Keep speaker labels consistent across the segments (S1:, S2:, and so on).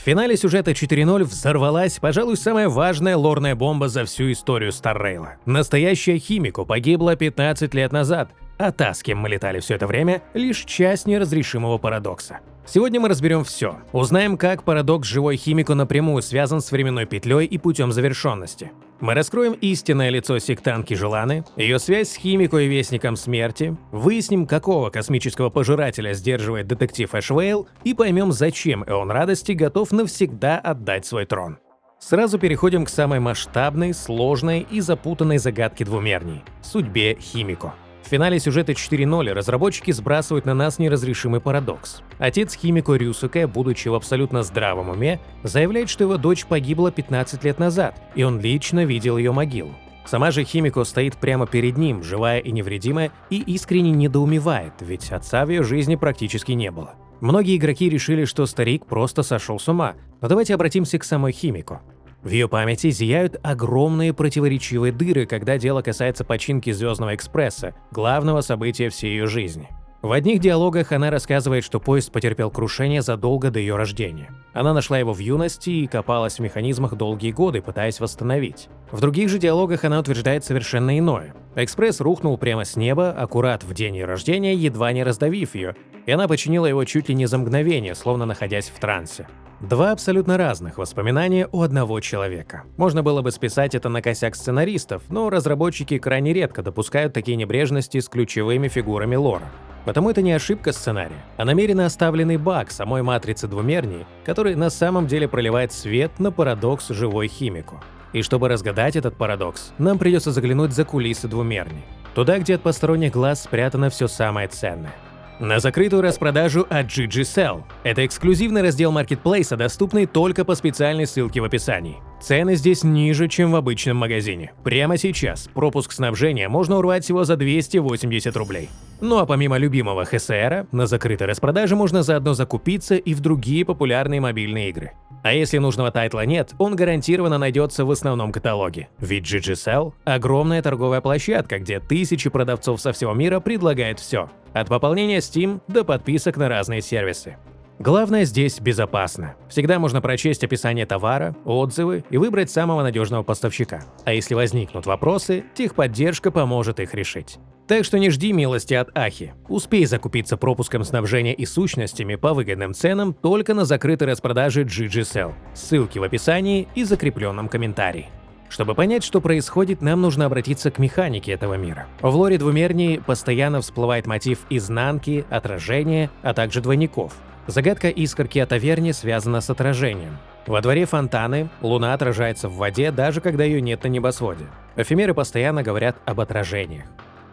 S1: В финале сюжета 4.0 взорвалась, пожалуй, самая важная лорная бомба за всю историю Старрейла. Настоящая Химико погибла 15 лет назад, а та, с кем мы летали все это время, лишь часть неразрешимого парадокса. Сегодня мы разберем все. Узнаем, как парадокс живой Химико напрямую связан с временной петлей и путем завершенности. Мы раскроем истинное лицо сектантки Желаны, ее связь с Химико и Вестником Смерти, выясним, какого космического пожирателя сдерживает детектив Эшвейл, и поймем, зачем Эон Радости готов навсегда отдать свой трон. Сразу переходим к самой масштабной, сложной и запутанной загадке двумерней – судьбе Химико. В финале сюжета 4.0 разработчики сбрасывают на нас неразрешимый парадокс. Отец Химико Рюсуке, будучи в абсолютно здравом уме, заявляет, что его дочь погибла 15 лет назад, и он лично видел ее могилу. Сама же Химико стоит прямо перед ним, живая и невредимая, и искренне недоумевает, ведь отца в ее жизни практически не было. Многие игроки решили, что старик просто сошел с ума, но давайте обратимся к самой Химико. В ее памяти зияют огромные противоречивые дыры, когда дело касается починки Звездного экспресса, главного события всей ее жизни. В одних диалогах она рассказывает, что поезд потерпел крушение задолго до ее рождения. Она нашла его в юности и копалась в механизмах долгие годы, пытаясь восстановить. В других же диалогах она утверждает совершенно иное. Экспресс рухнул прямо с неба, аккурат в день ее рождения, едва не раздавив ее, и она починила его чуть ли не за мгновение, словно находясь в трансе. Два абсолютно разных воспоминания у одного человека. Можно было бы списать это на косяк сценаристов, но разработчики крайне редко допускают такие небрежности с ключевыми фигурами лора. Потому это не ошибка сценария, а намеренно оставленный баг самой матрицы двумерней, который на самом деле проливает свет на парадокс живой Химико. И чтобы разгадать этот парадокс, нам придется заглянуть за кулисы двумерней. Туда, где от посторонних глаз спрятано все самое ценное. На закрытую распродажу от GG-Cell. Это эксклюзивный раздел маркетплейса, доступный только по специальной ссылке в описании. Цены здесь ниже, чем в обычном магазине. Прямо сейчас пропуск снабжения можно урвать всего за 280 рублей. Ну а помимо любимого ХСР, на закрытой распродаже можно заодно закупиться и в другие популярные мобильные игры. А если нужного тайтла нет, он гарантированно найдется в основном каталоге. Ведь GG-Cell – огромная торговая площадка, где тысячи продавцов со всего мира предлагают все. От пополнения Steam до подписок на разные сервисы. Главное здесь безопасно. Всегда можно прочесть описание товара, отзывы и выбрать самого надежного поставщика. А если возникнут вопросы, техподдержка поможет их решить. Так что не жди милости от Ахи. Успей закупиться пропуском снабжения и сущностями по выгодным ценам только на закрытой распродаже GG-Cell. Ссылки в описании и закрепленном комментарии. Чтобы понять, что происходит, нам нужно обратиться к механике этого мира. В лоре двумерней постоянно всплывает мотив изнанки, отражения, а также двойников. Загадка искорки о таверне связана с отражением. Во дворе фонтаны, луна отражается в воде, даже когда ее нет на небосводе. Эфемеры постоянно говорят об отражениях.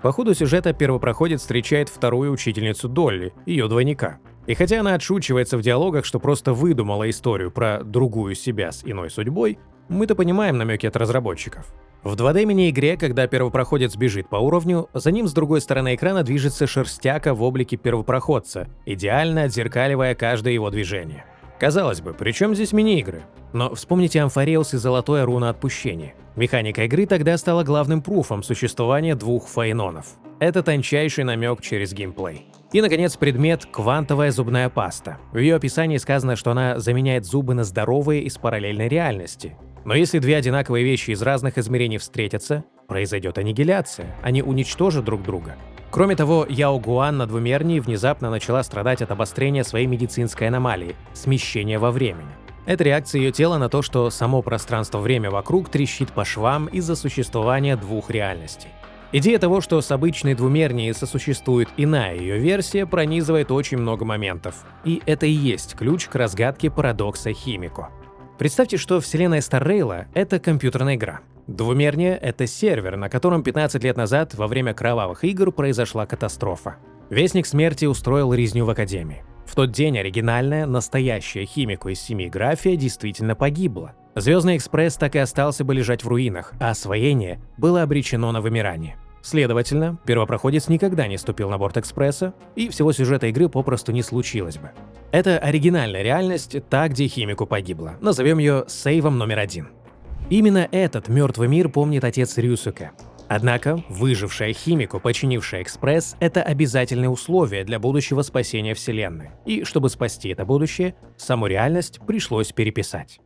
S1: По ходу сюжета первопроходец встречает вторую учительницу Долли, ее двойника. И хотя она отшучивается в диалогах, что просто выдумала историю про другую себя с иной судьбой, мы-то понимаем намеки от разработчиков. В 2D мини-игре, когда первопроходец бежит по уровню, за ним с другой стороны экрана движется шерстяка в облике первопроходца, идеально отзеркаливая каждое его движение. Казалось бы, при чем здесь мини-игры? Но вспомните Амфареус и Золотое руна отпущения. Механика игры тогда стала главным пруфом существования двух фаэнонов. Это тончайший намек через геймплей. И, наконец, предмет – квантовая зубная паста. В ее описании сказано, что она заменяет зубы на здоровые из параллельной реальности. Но если две одинаковые вещи из разных измерений встретятся, произойдет аннигиляция, они уничтожат друг друга. Кроме того, Яо Гуан на двумерней внезапно начала страдать от обострения своей медицинской аномалии – смещения во времени. Это реакция ее тела на то, что само пространство-время вокруг трещит по швам из-за существования двух реальностей. Идея того, что с обычной двумерней сосуществует иная ее версия, пронизывает очень много моментов. И это и есть ключ к разгадке парадокса Химико. Представьте, что вселенная Старрейла — это компьютерная игра. Двумерня — это сервер, на котором 15 лет назад во время кровавых игр произошла катастрофа. Вестник Смерти устроил резню в Академии. В тот день оригинальная, настоящая Химико из семьи Графия действительно погибла. Звездный экспресс так и остался бы лежать в руинах, а освоение было обречено на вымирание. Следовательно, первопроходец никогда не ступил на борт экспресса, и всего сюжета игры попросту не случилось бы. Это оригинальная реальность, та, где Химико погибла. Назовем ее сейвом номер 1. Именно этот мертвый мир помнит отец Рюсуке. Однако выжившая Химико, починившая Экспресс, это обязательное условие для будущего спасения Вселенной. И чтобы спасти это будущее, саму реальность пришлось переписать.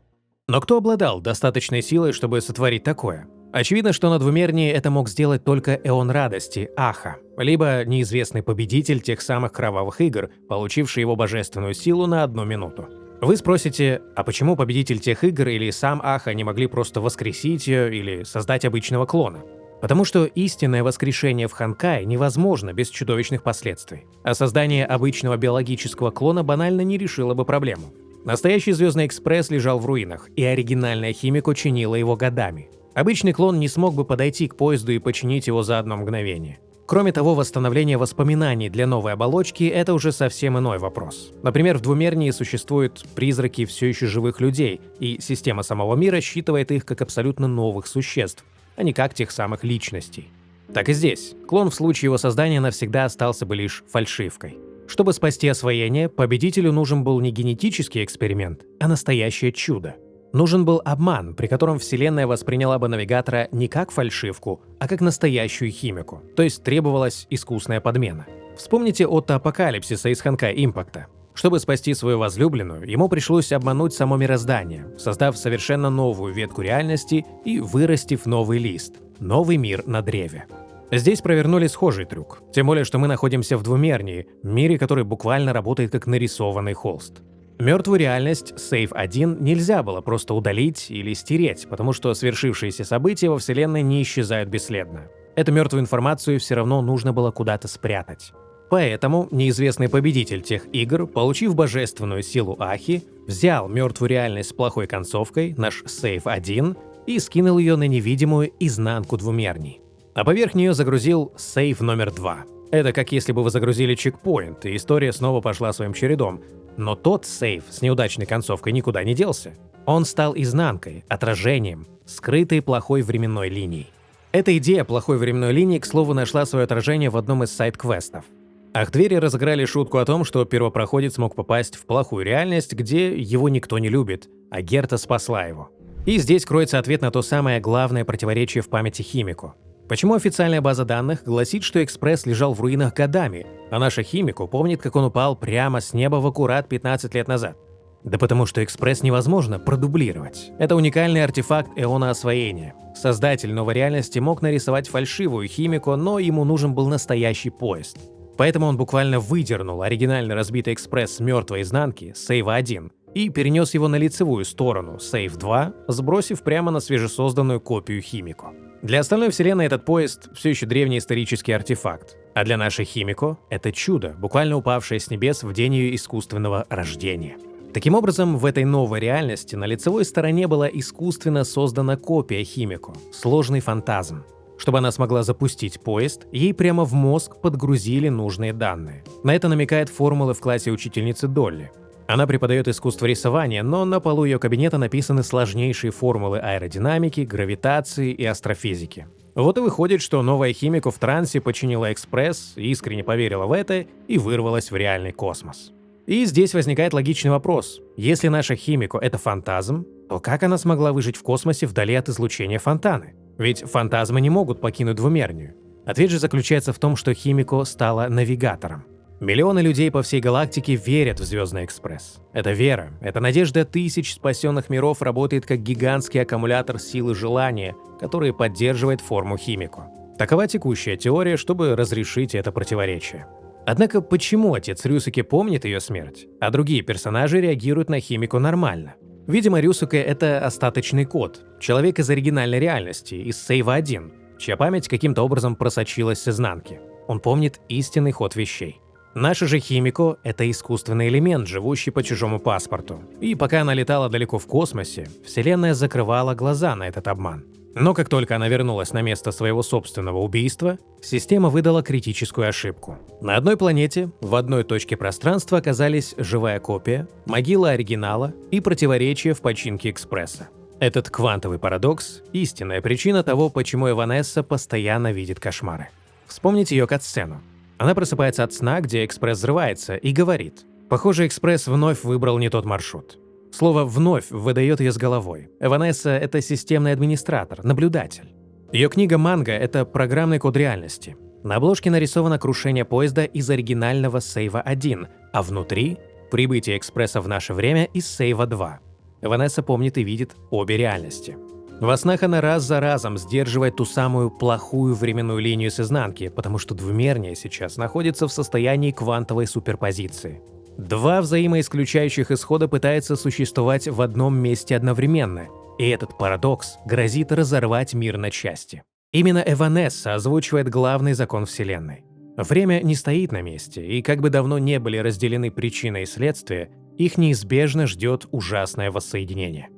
S1: Но кто обладал достаточной силой, чтобы сотворить такое? Очевидно, что на двумерии это мог сделать только Эон Радости, Аха, либо неизвестный победитель тех самых кровавых игр, получивший его божественную силу на 1 минуту. Вы спросите, а почему победитель тех игр или сам Аха не могли просто воскресить ее или создать обычного клона? Потому что истинное воскрешение в Ханкай невозможно без чудовищных последствий, а создание обычного биологического клона банально не решило бы проблему. Настоящий Звездный Экспресс лежал в руинах, и оригинальная Химико чинила его годами. Обычный клон не смог бы подойти к поезду и починить его за 1 мгновение. Кроме того, восстановление воспоминаний для новой оболочки – это уже совсем иной вопрос. Например, в двумерии существуют призраки все еще живых людей, и система самого мира считывает их как абсолютно новых существ, а не как тех самых личностей. Так и здесь. Клон в случае его создания навсегда остался бы лишь фальшивкой. Чтобы спасти освоение, победителю нужен был не генетический эксперимент, а настоящее чудо. Нужен был обман, при котором Вселенная восприняла бы навигатора не как фальшивку, а как настоящую Химику, то есть требовалась искусная подмена. Вспомните Отто Апокалипсиса из Ханкай Импакта. Чтобы спасти свою возлюбленную, ему пришлось обмануть само мироздание, создав совершенно новую ветку реальности и вырастив новый лист – новый мир на древе. Здесь провернули схожий трюк, тем более, что мы находимся в двумерии, мире, который буквально работает как нарисованный холст. Мертвую реальность Save 1 нельзя было просто удалить или стереть, потому что свершившиеся события во Вселенной не исчезают бесследно. Эту мертвую информацию все равно нужно было куда-то спрятать. Поэтому неизвестный победитель тех игр, получив божественную силу Ахи, взял мертвую реальность с плохой концовкой, наш Save 1, и скинул ее на невидимую изнанку двумерний. А поверх нее загрузил Save номер 2. Это как если бы вы загрузили чекпоинт, и история снова пошла своим чередом. Но тот сейв с неудачной концовкой никуда не делся. Он стал изнанкой, отражением, скрытой плохой временной линией. Эта идея плохой временной линии, к слову, нашла свое отражение в одном из сайд-квестов. Ахтвери разыграли шутку о том, что первопроходец мог попасть в плохую реальность, где его никто не любит, а Герта спасла его. И здесь кроется ответ на то самое главное противоречие в памяти Химико. Почему официальная база данных гласит, что Экспресс лежал в руинах годами, а наша Химико помнит, как он упал прямо с неба в аккурат 15 лет назад? Да потому что Экспресс невозможно продублировать. Это уникальный артефакт эона освоения. Создатель новой реальности мог нарисовать фальшивую Химико, но ему нужен был настоящий поезд. Поэтому он буквально выдернул оригинально разбитый Экспресс с мертвой изнанки, Save 1, и перенес его на лицевую сторону, Save 2, сбросив прямо на свежесозданную копию Химико. Для остальной вселенной этот поезд все еще древний исторический артефакт, а для нашей Химико это чудо, буквально упавшее с небес в день ее искусственного рождения. Таким образом, в этой новой реальности на лицевой стороне была искусственно создана копия Химико, сложный фантазм. Чтобы она смогла запустить поезд, ей прямо в мозг подгрузили нужные данные. На это намекает формулы в классе учительницы Долли. Она преподает искусство рисования, но на полу ее кабинета написаны сложнейшие формулы аэродинамики, гравитации и астрофизики. Вот и выходит, что новая Химико в трансе починила Экспресс, искренне поверила в это и вырвалась в реальный космос. И здесь возникает логичный вопрос. Если наша Химико — это фантазм, то как она смогла выжить в космосе вдали от излучения фонтаны? Ведь фантазмы не могут покинуть двумернюю. Ответ же заключается в том, что Химико стала навигатором. Миллионы людей по всей галактике верят в Звездный Экспресс. Эта вера, эта надежда тысяч спасенных миров работает как гигантский аккумулятор силы желания, который поддерживает форму Химико. Такова текущая теория, чтобы разрешить это противоречие. Однако почему отец Рюсуке помнит ее смерть, а другие персонажи реагируют на Химико нормально? Видимо, Рюсуке — это остаточный код, человек из оригинальной реальности, из Сейва 1, чья память каким-то образом просочилась с изнанки. Он помнит истинный ход вещей. Наша же Химико — это искусственный элемент, живущий по чужому паспорту. И пока она летала далеко в космосе, Вселенная закрывала глаза на этот обман. Но как только она вернулась на место своего собственного убийства, система выдала критическую ошибку. На одной планете, в одной точке пространства оказались живая копия, могила оригинала и противоречие в починке Экспресса. Этот квантовый парадокс – истинная причина того, почему Эванесса постоянно видит кошмары. Вспомните ее катсцену. Она просыпается от сна, где Экспресс взрывается, и говорит: «Похоже, Экспресс вновь выбрал не тот маршрут». Слово «вновь» выдает ее с головой. Эванесса — это системный администратор, наблюдатель. Ее книга «Манга» — это программный код реальности. На обложке нарисовано крушение поезда из оригинального сейва 1, а внутри — прибытие экспресса в наше время из сейва 2. Ванесса помнит и видит обе реальности. Во снах она раз за разом сдерживает ту самую плохую временную линию с изнанки, потому что двумерие сейчас находится в состоянии квантовой суперпозиции. Два взаимоисключающих исхода пытаются существовать в одном месте одновременно, и этот парадокс грозит разорвать мир на части. Именно Ванесса озвучивает главный закон Вселенной. Время не стоит на месте, и как бы давно не были разделены причина и следствие, их неизбежно ждет ужасное воссоединение.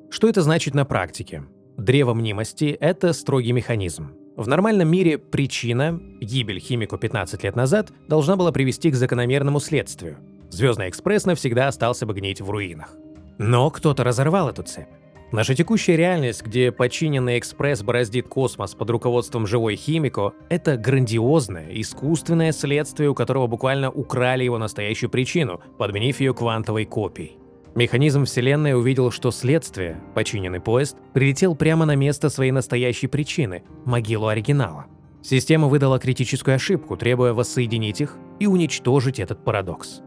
S1: Что это значит на практике? Древо мнимости — это строгий механизм. В нормальном мире причина, гибель Химико 15 лет назад, должна была привести к закономерному следствию. Звездный экспресс навсегда остался бы гнить в руинах. Но кто-то разорвал эту цепь. Наша текущая реальность, где подчиненный экспресс бороздит космос под руководством живой Химико, это грандиозное, искусственное следствие, у которого буквально украли его настоящую причину, подменив ее квантовой копией. Механизм Вселенной увидел, что следствие, подчиненный поезд, прилетел прямо на место своей настоящей причины – могилу оригинала. Система выдала критическую ошибку, требуя воссоединить их и уничтожить этот парадокс.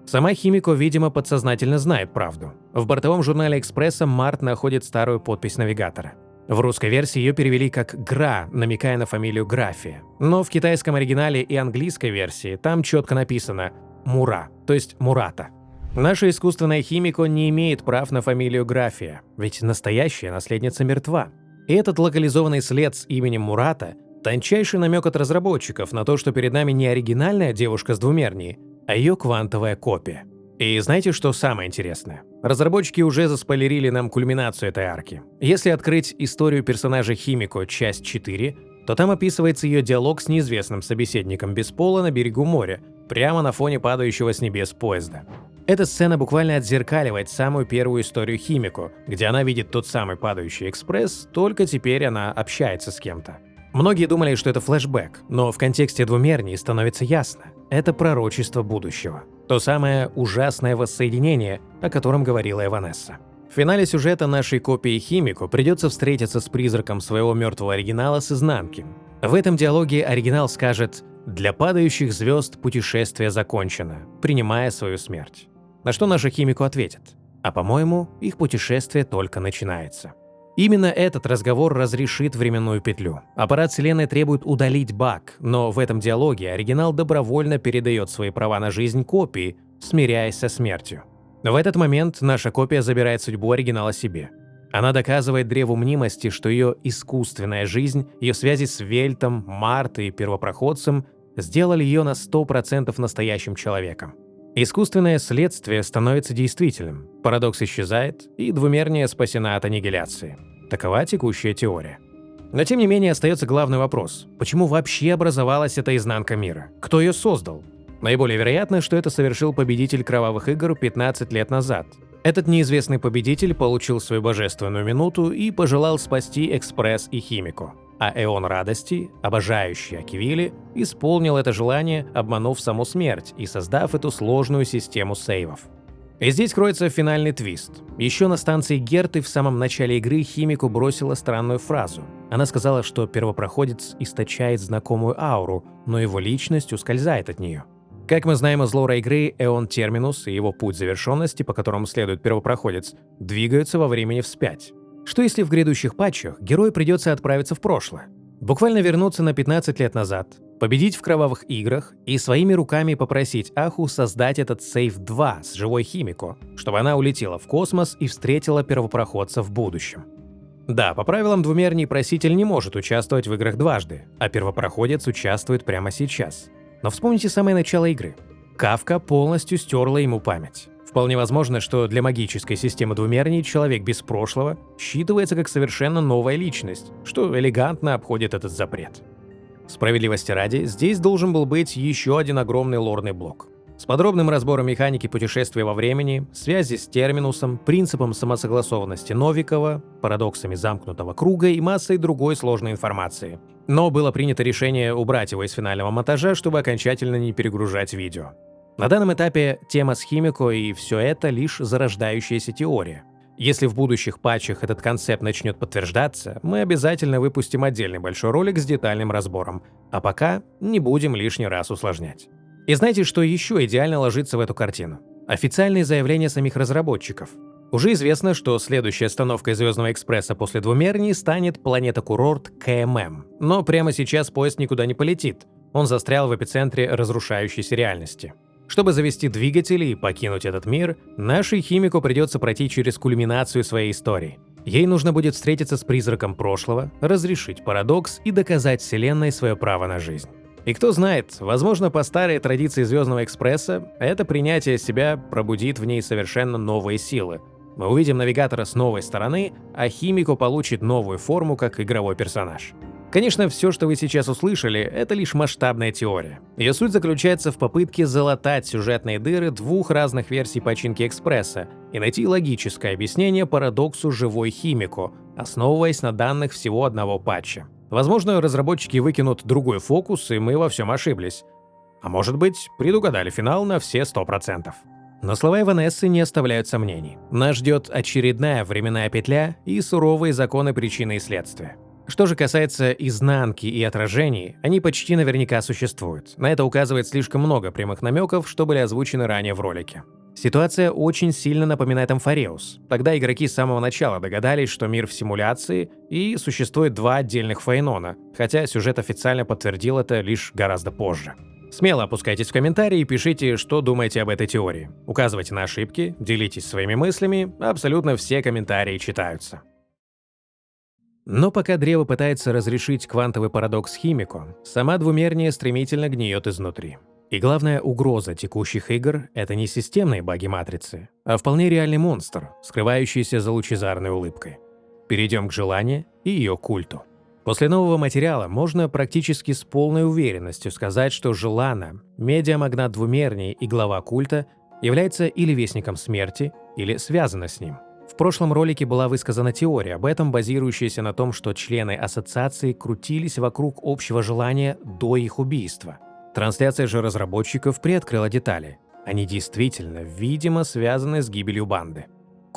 S1: Сама Химико, видимо, подсознательно знает правду. В бортовом журнале «Экспресса» Март находит старую подпись навигатора. В русской версии ее перевели как «Гра», намекая на фамилию Графия. Но в китайском оригинале и английской версии там четко написано «Мура», то есть «Мурата». Наша искусственная Химико не имеет прав на фамилию Графия, ведь настоящая наследница мертва. И этот локализованный след с именем Мурата – тончайший намек от разработчиков на то, что перед нами не оригинальная девушка с двумерней, а ее квантовая копия. И знаете, что самое интересное? Разработчики уже заспойлерили нам кульминацию этой арки. Если открыть историю персонажа Химико, часть 4, то там описывается ее диалог с неизвестным собеседником без пола на берегу моря, прямо на фоне падающего с небес поезда. Эта сцена буквально отзеркаливает самую первую историю Химико, где она видит тот самый падающий экспресс, только теперь она общается с кем-то. Многие думали, что это флешбэк, но в контексте двумерней становится ясно – это пророчество будущего. То самое ужасное воссоединение, о котором говорила Ванесса. В финале сюжета нашей копии Химико придется встретиться с призраком своего мертвого оригинала с изнанки. В этом диалоге оригинал скажет «Для падающих звезд путешествие закончено, принимая свою смерть». На что наша Химико ответит: «А по-моему, их путешествие только начинается». Именно этот разговор разрешит временную петлю. Аппарат Вселенной требует удалить баг, но в этом диалоге оригинал добровольно передает свои права на жизнь копии, смиряясь со смертью. В этот момент наша копия забирает судьбу оригинала себе. Она доказывает древу мнимости, что ее искусственная жизнь, ее связи с Вельтом, Мартой и первопроходцем сделали ее на 100% настоящим человеком. Искусственное следствие становится действительным, парадокс исчезает, и двумерная спасена от аннигиляции. Такова текущая теория. Но тем не менее остается главный вопрос: почему вообще образовалась эта изнанка мира? Кто ее создал? Наиболее вероятно, что это совершил победитель Кровавых игр 15 лет назад. Этот неизвестный победитель получил свою божественную минуту и пожелал спасти Экспресс и Химико. А Эон Радости, обожающий Акивили, исполнил это желание, обманув саму смерть и создав эту сложную систему сейвов. И здесь кроется финальный твист. Еще на станции Герты в самом начале игры Химико бросила странную фразу. Она сказала, что первопроходец источает знакомую ауру, но его личность ускользает от нее. Как мы знаем из лора игры, Эон Терминус и его путь завершенности, по которому следует первопроходец, двигаются во времени вспять. Что если в грядущих патчах герою придется отправиться в прошлое? Буквально вернуться на 15 лет назад, победить в Кровавых играх и своими руками попросить Аху создать этот сейв 2 с живой Химико, чтобы она улетела в космос и встретила первопроходца в будущем. Да, по правилам двумерний проситель не может участвовать в играх дважды, а первопроходец участвует прямо сейчас. Но вспомните самое начало игры. Кафка полностью стерла ему память. Вполне возможно, что для магической системы двумерний человек без прошлого считывается как совершенно новая личность, что элегантно обходит этот запрет. Справедливости ради, здесь должен был быть еще один огромный лорный блок. С подробным разбором механики путешествия во времени, связи с терминусом, принципом самосогласованности Новикова, парадоксами замкнутого круга и массой другой сложной информации. Но было принято решение убрать его из финального монтажа, чтобы окончательно не перегружать видео. На данном этапе тема с Химико и все это лишь зарождающаяся теория. Если в будущих патчах этот концепт начнет подтверждаться, мы обязательно выпустим отдельный большой ролик с детальным разбором, а пока не будем лишний раз усложнять. И знаете, что еще идеально ложится в эту картину? Официальные заявления самих разработчиков. Уже известно, что следующей остановкой Звездного экспресса после двумерний станет планета-курорт КММ. Но прямо сейчас поезд никуда не полетит. Он застрял в эпицентре разрушающейся реальности. Чтобы завести двигатели и покинуть этот мир, нашей химику придется пройти через кульминацию своей истории. Ей нужно будет встретиться с призраком прошлого, разрешить парадокс и доказать Вселенной свое право на жизнь. И кто знает, возможно, по старой традиции Звездного экспресса, это принятие себя пробудит в ней совершенно новые силы. Мы увидим навигатора с новой стороны, а химику получит новую форму как игровой персонаж. Конечно, все, что вы сейчас услышали, это лишь масштабная теория. Ее суть заключается в попытке залатать сюжетные дыры двух разных версий починки экспресса и найти логическое объяснение парадоксу живой химику, основываясь на данных всего одного патча. Возможно, разработчики выкинут другой фокус, и мы во всем ошиблись. А может быть, предугадали финал на все 100%. Но слова Ванессы не оставляют сомнений. Нас ждет очередная временная петля и суровые законы причины и следствия. Что же касается изнанки и отражений, они почти наверняка существуют. На это указывает слишком много прямых намеков, что были озвучены ранее в ролике. Ситуация очень сильно напоминает Амфареус. Тогда игроки с самого начала догадались, что мир в симуляции и существует два отдельных Фейнона, хотя сюжет официально подтвердил это лишь гораздо позже. Смело опускайтесь в комментарии и пишите, что думаете об этой теории. Указывайте на ошибки, делитесь своими мыслями, абсолютно все комментарии читаются. Но пока древо пытается разрешить квантовый парадокс химику, сама двумерния стремительно гниет изнутри. И главная угроза текущих игр — это не системные баги матрицы, а вполне реальный монстр, скрывающийся за лучезарной улыбкой. Перейдем к желанию и ее культу. После нового материала можно практически с полной уверенностью сказать, что Желана, медиамагнат двумерний и глава культа, является или вестником смерти, или связана с ним. В прошлом ролике была высказана теория об этом, базирующаяся на том, что члены ассоциации крутились вокруг общего желания до их убийства. Трансляция же разработчиков приоткрыла детали. Они действительно, видимо, связаны с гибелью банды.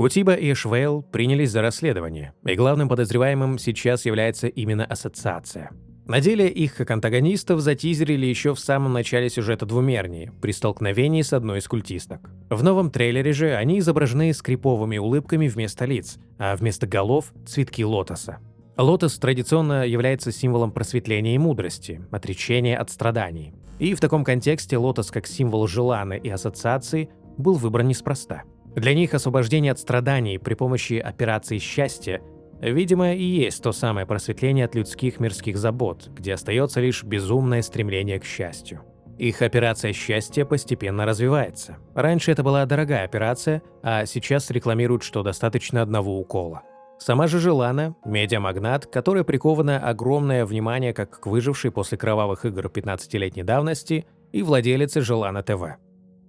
S1: Кутиба и Эшвейл принялись за расследование, и главным подозреваемым сейчас является именно ассоциация. На деле их как антагонистов затизерили еще в самом начале сюжета двумернии, при столкновении с одной из культисток. В новом трейлере же они изображены с криповыми улыбками вместо лиц, а вместо голов – цветки лотоса. Лотос традиционно является символом просветления и мудрости, отречения от страданий. И в таком контексте лотос как символ желаны и ассоциации был выбран неспроста. Для них освобождение от страданий при помощи операции счастья, видимо, и есть то самое просветление от людских мирских забот, где остается лишь безумное стремление к счастью. Их операция счастья постепенно развивается. Раньше это была дорогая операция, а сейчас рекламируют, что достаточно одного укола. Сама же Желана – медиамагнат, которой приковано огромное внимание как к выжившей после кровавых игр 15-летней давности и владелице Желана ТВ.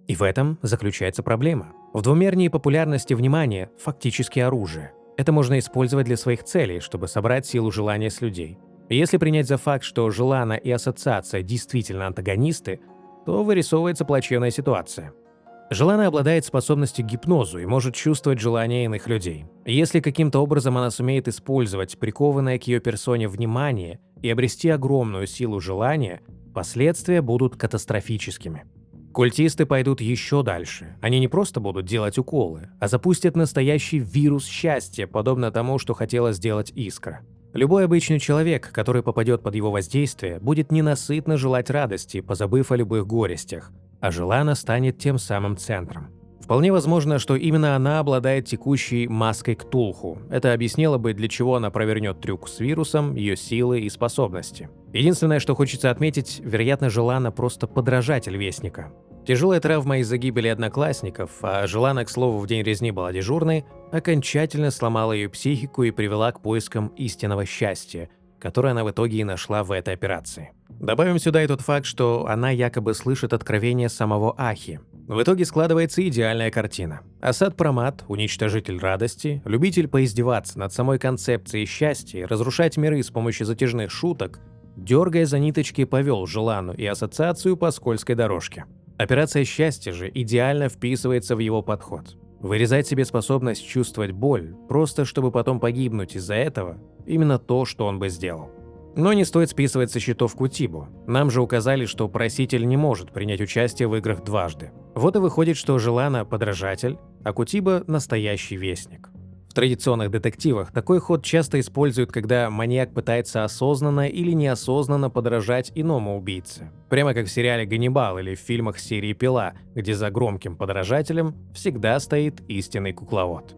S1: И в этом заключается проблема. В двумерней популярности внимание – фактически оружие. Это можно использовать для своих целей, чтобы собрать силу желания с людей. И если принять за факт, что Желана и ассоциация действительно антагонисты, то вырисовывается плачевная ситуация. Желана обладает способностью к гипнозу и может чувствовать желания иных людей. Если каким-то образом она сумеет использовать прикованное к ее персоне внимание и обрести огромную силу желания, последствия будут катастрофическими. Культисты пойдут еще дальше. Они не просто будут делать уколы, а запустят настоящий вирус счастья, подобно тому, что хотела сделать Искра. Любой обычный человек, который попадет под его воздействие, будет ненасытно желать радости, позабыв о любых горестях, а Желана станет тем самым центром. Вполне возможно, что именно она обладает текущей маской Ктулху. Это объяснило бы, для чего она провернет трюк с вирусом, ее силы и способности. Единственное, что хочется отметить, вероятно, Желана просто подражатель Вестника. Тяжелая травма из-за гибели одноклассников, а Желана, к слову, в день резни была дежурной, окончательно сломала ее психику и привела к поискам истинного счастья, которое она в итоге и нашла в этой операции. Добавим сюда и тот факт, что она якобы слышит откровения самого Ахи. В итоге складывается идеальная картина. Асад Прамат, уничтожитель радости, любитель поиздеваться над самой концепцией счастья и разрушать миры с помощью затяжных шуток, дергая за ниточки, повел Желану и ассоциацию по скользкой дорожке. Операция счастья же идеально вписывается в его подход. Вырезать себе способность чувствовать боль, просто чтобы потом погибнуть из-за этого, именно то, что он бы сделал. Но не стоит списывать со счетов Кутибу. Нам же указали, что проситель не может принять участие в играх дважды. Вот и выходит, что Желана – подражатель, а Кутиба – настоящий вестник. В традиционных детективах такой ход часто используют, когда маньяк пытается осознанно или неосознанно подражать иному убийце. Прямо как в сериале «Ганнибал» или в фильмах серии «Пила», где за громким подражателем всегда стоит истинный кукловод.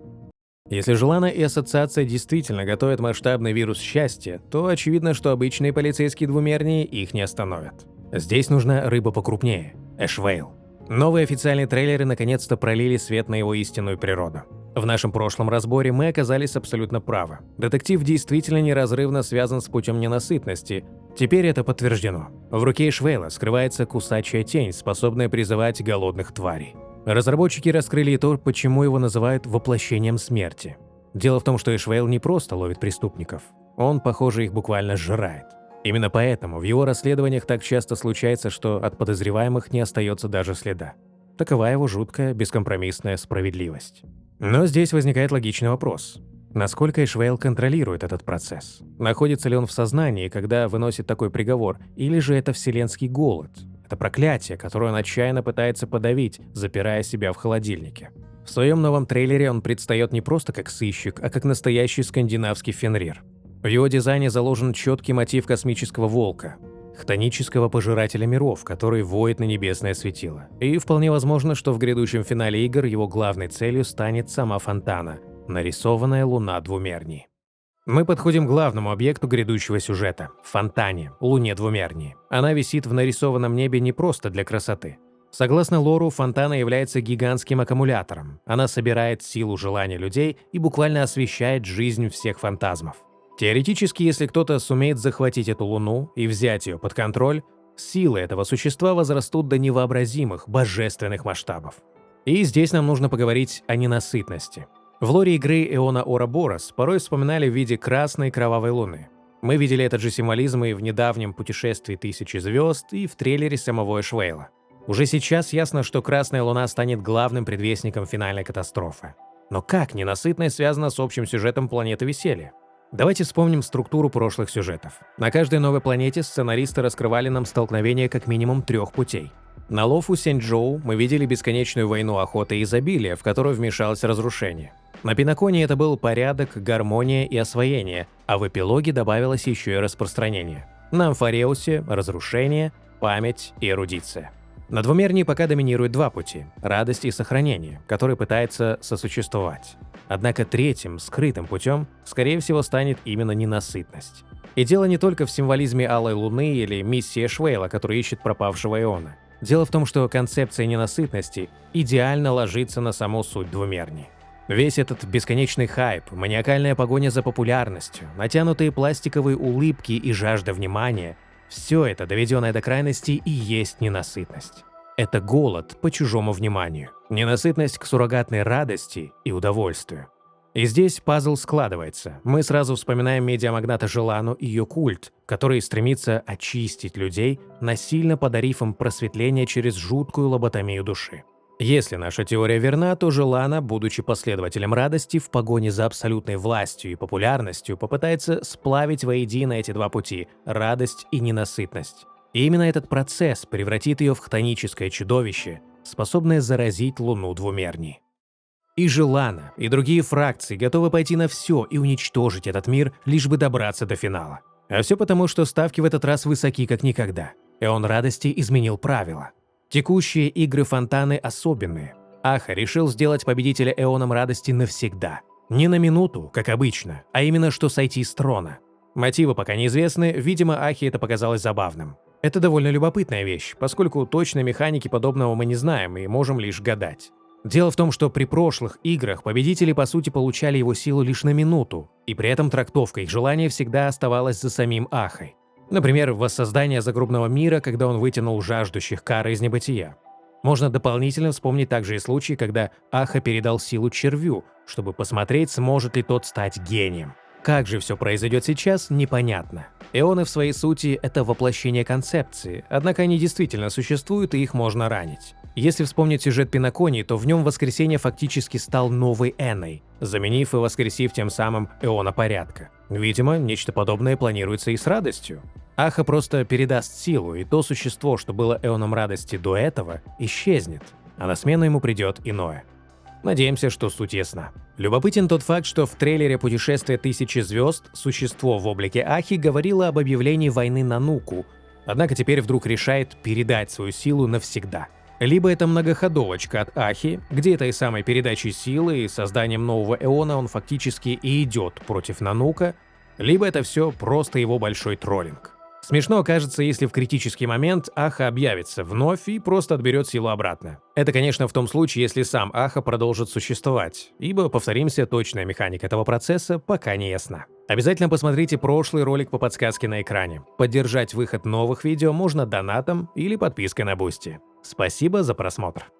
S1: Если Желана и ассоциация действительно готовят масштабный вирус счастья, то очевидно, что обычные полицейские двумерние их не остановят. Здесь нужна рыба покрупнее – Эшвейл. Новые официальные трейлеры наконец-то пролили свет на его истинную природу. В нашем прошлом разборе мы оказались абсолютно правы. Детектив действительно неразрывно связан с путем ненасытности. Теперь это подтверждено. В руке Эшвейла скрывается кусачая тень, способная призывать голодных тварей. Разработчики раскрыли и то, почему его называют воплощением смерти. Дело в том, что Эшвейл не просто ловит преступников. Он, похоже, их буквально сжирает. Именно поэтому в его расследованиях так часто случается, что от подозреваемых не остается даже следа. Такова его жуткая, бескомпромиссная справедливость. Но здесь возникает логичный вопрос. Насколько Эшвейл контролирует этот процесс? Находится ли он в сознании, когда выносит такой приговор, или же это вселенский голод? Это проклятие, которое он отчаянно пытается подавить, запирая себя в холодильнике. В своем новом трейлере он предстает не просто как сыщик, а как настоящий скандинавский Фенрир. В его дизайне заложен четкий мотив космического волка, хтонического пожирателя миров, который воет на небесное светило. И вполне возможно, что в грядущем финале игр его главной целью станет сама Фонтана – нарисованная луна двумерней. Мы подходим к главному объекту грядущего сюжета – Фонтане, луне двумерней. Она висит в нарисованном небе не просто для красоты. Согласно лору, Фонтана является гигантским аккумулятором. Она собирает силу желания людей и буквально освещает жизнь всех фантазмов. Теоретически, если кто-то сумеет захватить эту луну и взять ее под контроль, силы этого существа возрастут до невообразимых, божественных масштабов. И здесь нам нужно поговорить о ненасытности. В лоре игры Эона Ouroboros порой вспоминали в виде красной кровавой луны. Мы видели этот же символизм и в недавнем путешествии Тысячи звезд, и в трейлере самого Эшвейла. Уже сейчас ясно, что Красная Луна станет главным предвестником финальной катастрофы. Но как ненасытность связана с общим сюжетом планеты веселья? Давайте вспомним структуру прошлых сюжетов. На каждой новой планете сценаристы раскрывали нам столкновение как минимум 3 путей. На Лофу Сень-Джоу мы видели бесконечную войну охоты и изобилия, в которую вмешалось разрушение. На Пинаконе это был порядок, гармония и освоение, а в эпилоге добавилось еще и распространение. На Амфареусе – разрушение, память и эрудиция. На двумерней пока доминируют 2 пути – радость и сохранение, который пытается сосуществовать. Однако третьим, скрытым путем, скорее всего, станет именно ненасытность. И дело не только в символизме Алой Луны или миссии Эшвейла, который ищет пропавшего Эона. Дело в том, что концепция ненасытности идеально ложится на саму суть двумерни. Весь этот бесконечный хайп, маниакальная погоня за популярностью, натянутые пластиковые улыбки и жажда внимания – все это, доведенное до крайности, и есть ненасытность. Это голод по чужому вниманию, ненасытность к суррогатной радости и удовольствию. И здесь пазл складывается. Мы сразу вспоминаем медиамагната Желану и ее культ, который стремится очистить людей, насильно подарив им просветление через жуткую лоботомию души. Если наша теория верна, то Желана, будучи последователем радости, в погоне за абсолютной властью и популярностью попытается сплавить воедино эти 2 пути – радость и ненасытность. И именно этот процесс превратит ее в хтоническое чудовище, способное заразить Луну двумерней. И Желана, и другие фракции готовы пойти на все и уничтожить этот мир, лишь бы добраться до финала. А все потому, что ставки в этот раз высоки как никогда. Эон радости изменил правила. Текущие игры Фонтаны особенные. Аха решил сделать победителя Эоном радости навсегда. Не на минуту, как обычно, а именно что сойти с трона. Мотивы пока неизвестны, видимо, Ахе это показалось забавным. Это довольно любопытная вещь, поскольку точной механики подобного мы не знаем и можем лишь гадать. Дело в том, что при прошлых играх победители по сути получали его силу лишь на минуту, и при этом трактовка их желания всегда оставалась за самим Ахой. Например, воссоздание загробного мира, когда он вытянул жаждущих кары из небытия. Можно дополнительно вспомнить также и случай, когда Аха передал силу червю, чтобы посмотреть, сможет ли тот стать гением. Как же все произойдет сейчас, непонятно. Эоны в своей сути — это воплощение концепции, однако они действительно существуют и их можно ранить. Если вспомнить сюжет Пиноконии, то в нем Воскресение фактически стал новой Эной, заменив и воскресив тем самым Эона порядка. Видимо, нечто подобное планируется и с радостью. Аха просто передаст силу, и то существо, что было Эоном радости до этого, исчезнет, а на смену ему придет иное. Надеемся, что суть ясна. Любопытен тот факт, что в трейлере «Путешествие тысячи звезд» существо в облике Ахи говорило об объявлении войны Нануку, однако теперь вдруг решает передать свою силу навсегда. Либо это многоходовочка от Ахи, где этой самой передачей силы и созданием нового Эона он фактически и идет против Нанука, либо это все просто его большой троллинг. Смешно окажется, если в критический момент Аха объявится вновь и просто отберет силу обратно. Это, конечно, в том случае, если сам Аха продолжит существовать, ибо, повторимся, точная механика этого процесса пока не ясна. Обязательно посмотрите прошлый ролик по подсказке на экране. Поддержать выход новых видео можно донатом или подпиской на Бусти. Спасибо за просмотр.